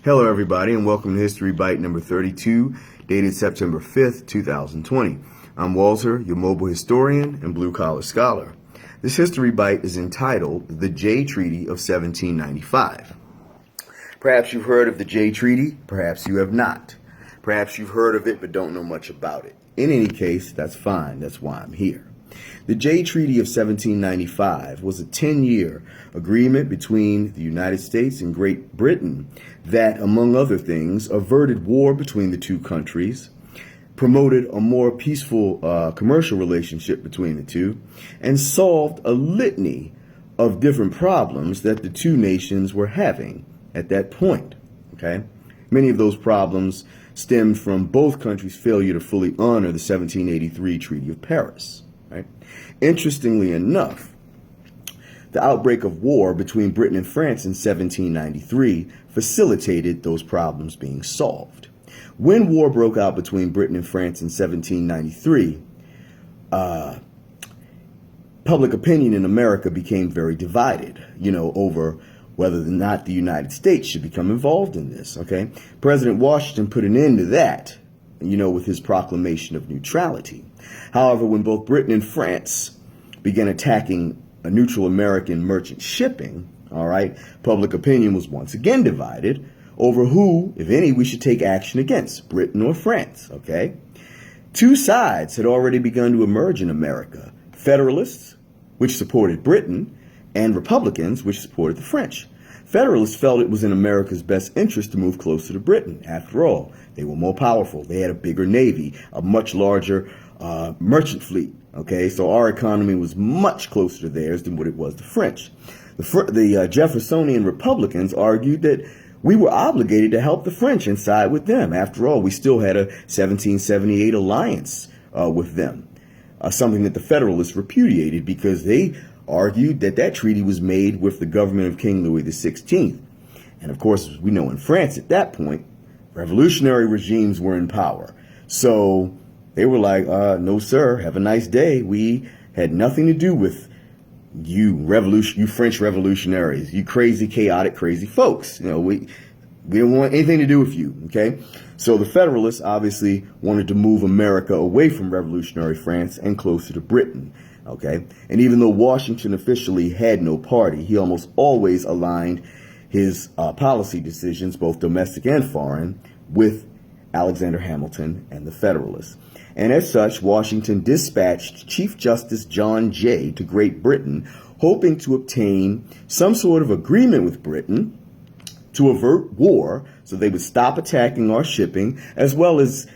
Hello, everybody, and welcome to History Bite number 32, dated September 5th, 2020. I'm Walter, your mobile historian and blue-collar scholar. This History Bite is entitled The Jay Treaty of 1795. Perhaps you've heard of the Jay Treaty, perhaps you have not. Perhaps you've heard of it but don't know much about it. In any case, that's fine, that's why I'm here. The Jay Treaty of 1795 was a 10-year agreement between the United States and Great Britain that, among other things, averted war between the two countries, promoted a more peaceful commercial relationship between the two, and solved a litany of different problems that the two nations were having at that point. Okay? Many of those problems stemmed from both countries' failure to fully honor the 1783 Treaty of Paris. Right? Interestingly enough, the outbreak of war between Britain and France in 1793 facilitated those problems being solved. When war broke out between Britain and France in 1793, public opinion in America became very divided, over whether or not the United States should become involved in this. Okay, President Washington put an end to that, with his proclamation of neutrality. However, when both Britain and France began attacking a neutral American merchant shipping, public opinion was once again divided over who, if any, we should take action against, Britain or France, okay? Two sides had already begun to emerge in America: Federalists, which supported Britain, and Republicans, which supported the French. Federalists felt it was in America's best interest to move closer to Britain. After all, they were more powerful. They had a bigger navy, a much larger merchant fleet. Okay, so our economy was much closer to theirs than what it was the French. The Jeffersonian Republicans argued that we were obligated to help the French and side with them. After all, we still had a 1778 alliance with them, something that the Federalists repudiated because they argued that that treaty was made with the government of King Louis XVI. And of course, as we know, in France at that point, revolutionary regimes were in power. So they were like, no, sir, have a nice day. We had nothing to do with you French revolutionaries, you crazy, chaotic, crazy folks. We don't want anything to do with you, okay? So the Federalists obviously wanted to move America away from revolutionary France and closer to Britain, okay? And even though Washington officially had no party, he almost always aligned his policy decisions, both domestic and foreign, with Alexander Hamilton and the Federalists. And as such, Washington dispatched Chief Justice John Jay to Great Britain, hoping to obtain some sort of agreement with Britain to avert war so they would stop attacking our shipping, as well as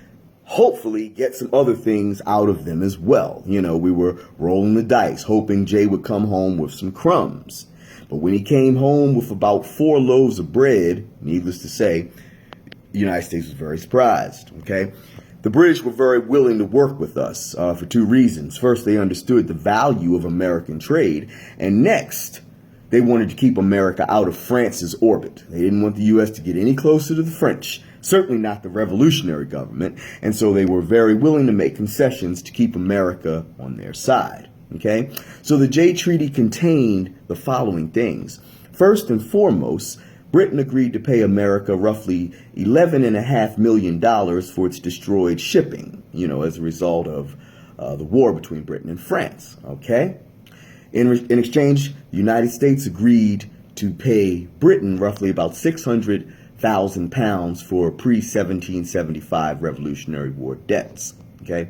hopefully get some other things out of them as well. We were rolling the dice, hoping Jay would come home with some crumbs. But when he came home with about 4 loaves of bread, needless to say, the United States was very surprised, okay? The British were very willing to work with us for 2 reasons. First, they understood the value of American trade. And next, they wanted to keep America out of France's orbit. They didn't want the U.S. to get any closer to the French, certainly not the revolutionary government. And so they were very willing to make concessions to keep America on their side. Okay? So the Jay Treaty contained the following things. First and foremost, Britain agreed to pay America roughly $11.5 million for its destroyed shipping, as a result of the war between Britain and France, okay? In exchange, the United States agreed to pay Britain roughly about 600,000 pounds for pre-1775 Revolutionary War debts, okay?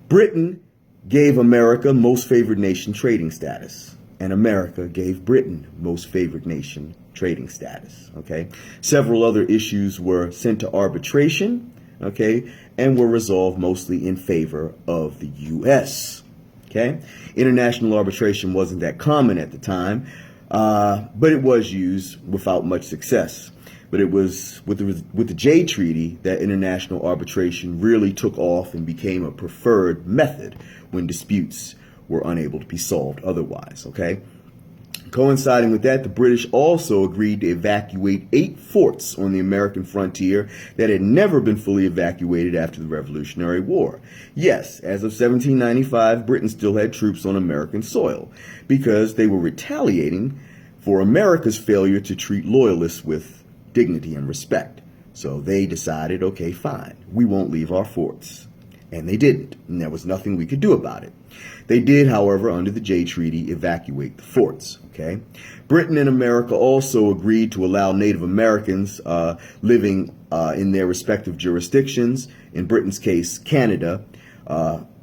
Britain gave America most favored nation trading status, and America gave Britain most favored nation trading status, okay? Several other issues were sent to arbitration, okay, and were resolved mostly in favor of the U.S., okay? International arbitration wasn't that common at the time, but it was used without much success. But it was with the Jay Treaty that international arbitration really took off and became a preferred method when disputes were unable to be solved otherwise, okay? Coinciding with that, the British also agreed to evacuate 8 forts on the American frontier that had never been fully evacuated after the Revolutionary War. Yes, as of 1795, Britain still had troops on American soil because they were retaliating for America's failure to treat loyalists with dignity and respect. So they decided, okay, fine, we won't leave our forts. And they didn't, and there was nothing we could do about it. They did, however, under the Jay Treaty, evacuate the forts, okay? Britain and America also agreed to allow Native Americans living in their respective jurisdictions, in Britain's case, Canada,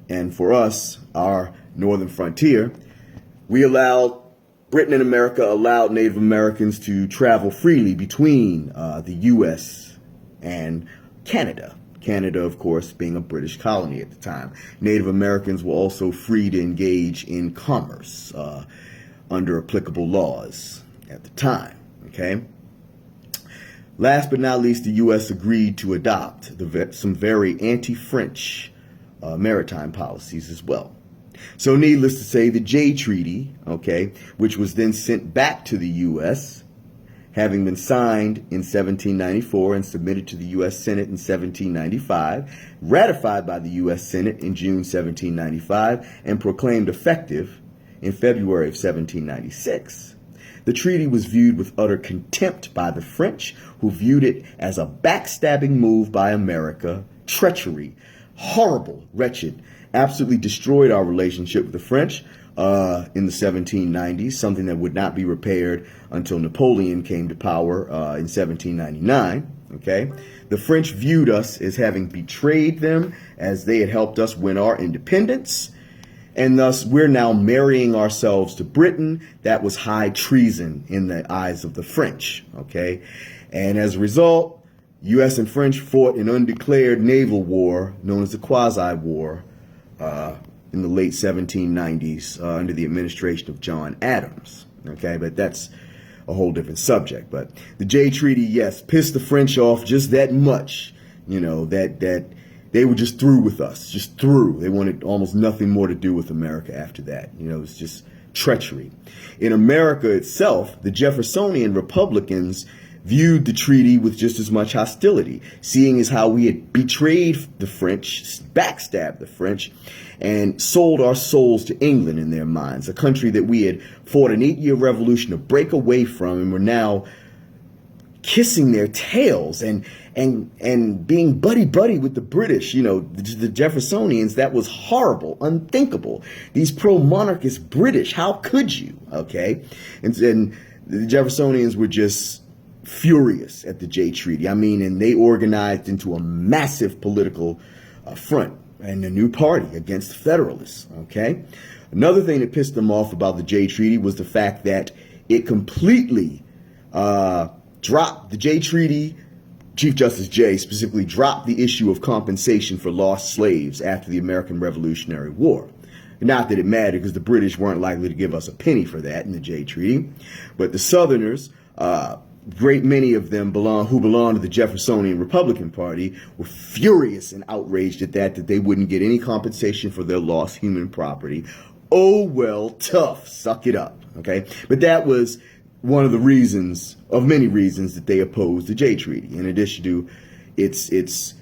and for us, our northern frontier, Britain and America allowed Native Americans to travel freely between the U.S. and Canada. Canada, of course, being a British colony at the time. Native Americans were also free to engage in commerce under applicable laws at the time, okay? Last but not least, the U.S. agreed to adopt some very anti-French maritime policies as well. So needless to say, the Jay Treaty, okay, which was then sent back to the U.S., having been signed in 1794 and submitted to the U.S. Senate in 1795, ratified by the U.S. Senate in June 1795, and proclaimed effective in February of 1796. The treaty was viewed with utter contempt by the French, who viewed it as a backstabbing move by America, treachery, horrible, wretched, absolutely destroyed our relationship with the French in the 1790s, something that would not be repaired until Napoleon came to power in 1799. Okay, the French viewed us as having betrayed them, as they had helped us win our independence, and thus we're now marrying ourselves to Britain. That was high treason in the eyes of the French. Okay, and as a result, U.S. and French fought an undeclared naval war known as the Quasi-War in the late 1790s under the administration of John Adams. Okay, but that's a whole different subject. But the Jay Treaty, yes, pissed the French off just that much, you know, that they were just through with us, just through. They wanted almost nothing more to do with America after that. You know, it was just treachery. In America itself, the Jeffersonian Republicans viewed the treaty with just as much hostility, seeing as how we had betrayed the French, backstabbed the French, and sold our souls to England in their minds, a country that we had fought an 8-year revolution to break away from, and were now kissing their tails and being buddy-buddy with the British. You know, the Jeffersonians, that was horrible, unthinkable. These pro-monarchist British, how could you, okay? And the Jeffersonians were just furious at the Jay Treaty. I mean, and they organized into a massive political front and a new party against the Federalists, okay? Another thing that pissed them off about the Jay Treaty was the fact that it completely dropped the Jay Treaty. Chief Justice Jay specifically dropped the issue of compensation for lost slaves after the American Revolutionary War. Not that it mattered, because the British weren't likely to give us a penny for that in the Jay Treaty, but the Southerners, great many of them who belonged to the Jeffersonian Republican Party, were furious and outraged at that they wouldn't get any compensation for their lost human property. Oh, well, tough, suck it up, okay? But that was one of the reasons, of many reasons, that they opposed the Jay Treaty, in addition to its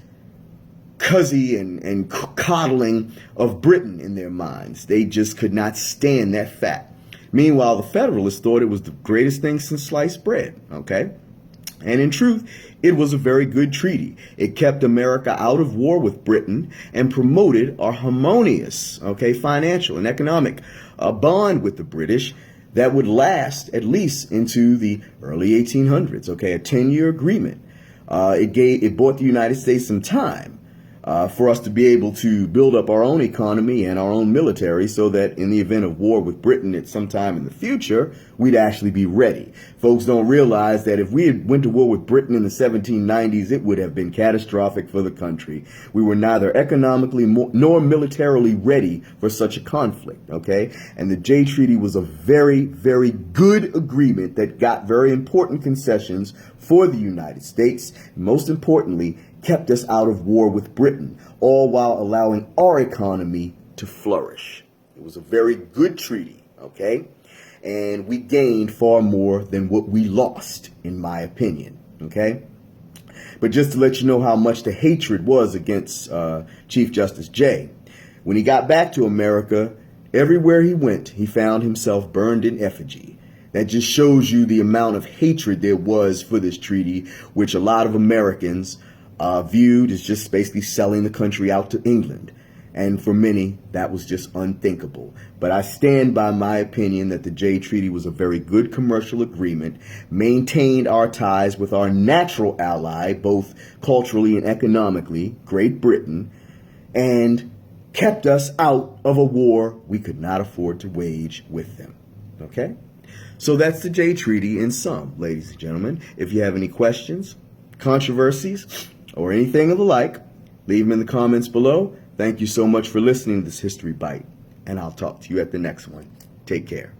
cuzzy and coddling of Britain in their minds. They just could not stand that fact. Meanwhile, the Federalists thought it was the greatest thing since sliced bread, okay? And in truth, it was a very good treaty. It kept America out of war with Britain and promoted our harmonious, okay, financial and economic bond with the British that would last at least into the early 1800s, okay, a 10-year agreement. It bought the United States some time for us to be able to build up our own economy and our own military, so that in the event of war with Britain at some time in the future, we'd actually be ready. Folks don't realize that if we had went to war with Britain in the 1790s, it would have been catastrophic for the country. We were neither economically nor militarily ready for such a conflict, okay? And the Jay Treaty was a very, very good agreement that got very important concessions for the United States. Most importantly, kept us out of war with Britain, all while allowing our economy to flourish. It was a very good treaty, okay? And we gained far more than what we lost, in my opinion, okay? But just to let you know how much the hatred was against Chief Justice Jay, when he got back to America, everywhere he went, he found himself burned in effigy. That just shows you the amount of hatred there was for this treaty, which a lot of Americans viewed as just basically selling the country out to England. And for many, that was just unthinkable. But I stand by my opinion that the Jay Treaty was a very good commercial agreement, maintained our ties with our natural ally, both culturally and economically, Great Britain, and kept us out of a war we could not afford to wage with them. Okay? So that's the Jay Treaty in sum, ladies and gentlemen. If you have any questions, controversies, or anything of the like, leave them in the comments below. Thank you so much for listening to this History Bite, and I'll talk to you at the next one. Take care.